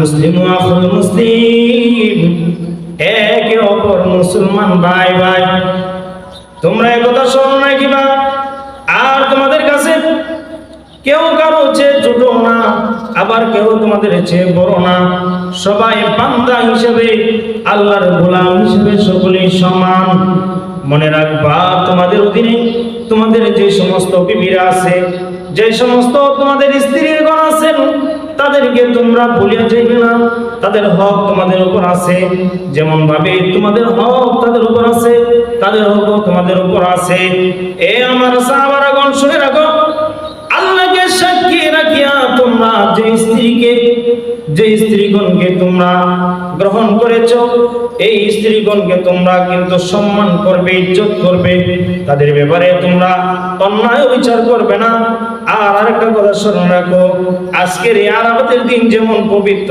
মুসলিমু আখুল মুসলিম, একে অপর মুসলমান ভাই ভাই। তোমরা একথা স্মরণ রাখিবা। আর তোমাদের কাছে কেউ কারো চেয়ে ছোট না, আবার কেউ তোমাদের চেয়ে বড় না। সবাই বান্দা হিসেবে, আল্লাহর গোলাম হিসেবে সকলেই সমান। মনে রাখবা, তোমাদের অধীনে তোমাদের যে সমস্ত বিবিরা আছে, যে সমস্ত তোমাদের স্ত্রীগণ আছেন, তাদেরকে তোমরা ভুলিয়া যাইবে না। তাদের হক তোমাদের উপর আছে, যেমন ভাবে তোমাদের হক তাদের উপর আছে, তাদের হক তোমাদের উপর আছে। এ আমার সাহাবাগণ, শুনে রাখো, আল্লাহকে সাক্ষী রাখিয়া তোমরা যে স্ত্রীগণকে তোমরা গ্রহণ করেছ, এই স্ত্রীগণকে তোমরা কিন্তু সম্মান করবে, ইজ্জত করবে। তাদের ব্যাপারে তোমরা অন্যায় বিচার করবে না। আর আরেকটা কথা স্মরণ রাখো, আজকের এই আরাফাতের দিন যেমন পবিত্র,